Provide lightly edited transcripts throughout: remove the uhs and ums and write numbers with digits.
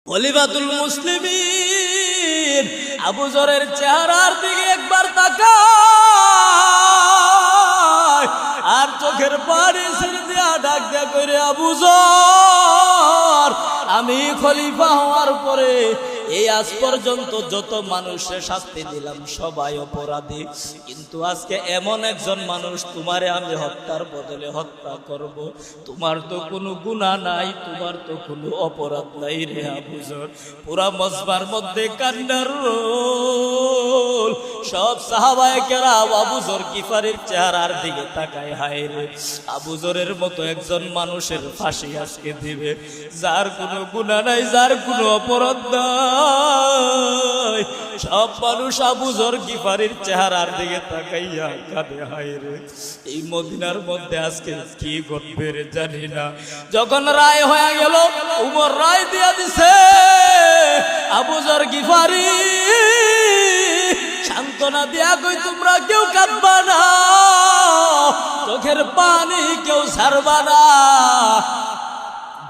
খলিফাতুল মুসলিমিন আবু যরের চেহারার দিকে একবার তাকায় আর চোখের পানি ছেড়ে দিয়া ডাক দিয়া কইরে, আবু যর, আমি খলিফা হওয়ার পরে এই আজ পর্যন্ত যত মানুষের শাস্তি দিলাম সবাই অপরাধী, কিন্তু আজকে এমন একজন মানুষ তোমারে আমি হত্যার বদলে হত্যা করব। তোমার তো কোনো গুনাহ নাই, তোমার তো কোনো অপরাধ নাই রে আবু যর। পুরা মজমার মধ্যে কান্নার রোল। সব সাহাবায়ে কেরাম আবু যর গিফারির চেহারার দিকে তাকায়, হায় রে, আবু যরের মতো একজন মানুষের ফাঁসি আজকে দিবে, যার কোনো গুনাহ নাই, যার কোনো অপরাধ নাই। সব মানুষ আবু যর গিফারির চেহারার দিকে তাকাইয়া কাঁদে, হায় রে, এই মদিনার মধ্যে আজকে কি ঘটবে রে জানি না। যখন রায় হয়ে গেল, উমর রায় দিয়া দিছে, আবু যর গিফারি সান্ত্বনা দিয়া কই, তোমরা কেউ কাঁদবা না, চোখের পানি কেউ ছাড়বা না।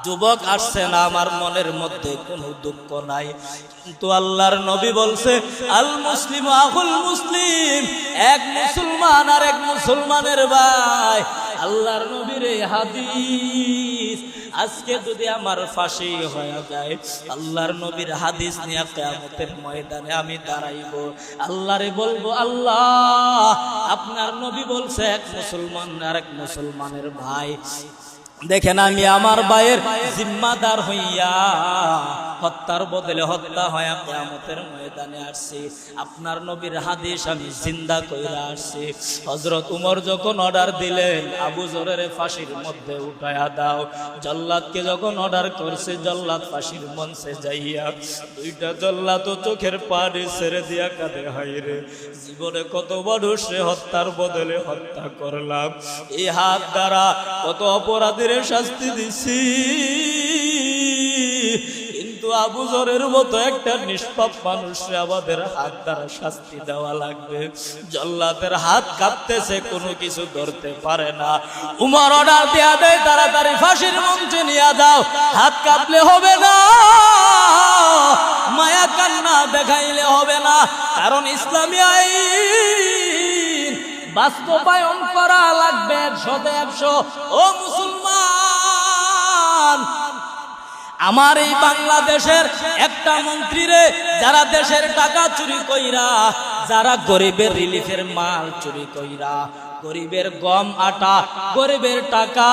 যুবক আসছে না, আমার মনের মধ্যে কোনো দুঃখ নাই, কিন্তু আল্লাহর নবী বলছে, আল মুসলিম আখুল মুসলিম, এক মুসলমান আর এক মুসলমানের ভাই। আল্লাহর নবীর এই হাদিস আজকে যদি আমার ফাঁসি হয়ে যায়, আল্লাহর নবীর হাদিস নিয়ে কিয়ামতের ময়দানে আমি দাঁড়াইব, আল্লাহরে বলবো, আল্লাহ, আপনার নবী বলছে এক মুসলমান আর এক মুসলমানের ভাই। দেখেন, আমি আমার ভাইয়ের জিম্মাদার হইয়া হত্যার বদলে হত্যা হয়ে কিয়ামতের ময়দানে আসছি। আপনার নবীর হাদিস আমি জিন্দা কইরা আসছি। হযরত উমর যখন অর্ডার দিলেন, আবু যরের ফাঁসির মধ্যে উঠায়া দাও, জল্লাদকে যখন অর্ডার করছে, জল্লাদ ফাঁসির মঞ্চে যাইয়া দুইটা জল্লাদ তো চোখের পানি ছেড়ে দিয়া কাঁদে, হায় রে, জীবনে কত মানুষে হত্যার বদলে হত্যা করলাম, এই হাত দ্বারা কত অপরাধী শাস্তি দিছি, কিন্তু আবু যরের মতো একটা নিষ্পাপ মানুষে আমাদের হাত দ্বারা শাস্তি দেওয়া লাগবে। জল্লাদের হাত কাঁপতেছে, কোনো কিছু ধরতে পারে না। উমর অর্ডার দেয়া দেয়, তাড়াতাড়ি ফাঁসির মঞ্চে নিয়ে যাও। হাত কাঁপলে হবে না, মায়া কান্না দেখাইলে হবে না, কারণ ইসলামী আইন বাস্তবায়ন করা লাগবে 100-100। ও মুসলমান, আমার এই বাংলাদেশের একটা মন্ত্রীরে যারা দেশের টাকা চুরি কইরা, যারা গরিবের রিলিফের মাল চুরি কইরা, গরিবের গম আটা, গরিবের টাকা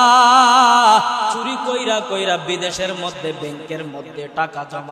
চুরি কইরা কইরা বিদেশের মধ্যে ব্যাংকের মধ্যে টাকা জমা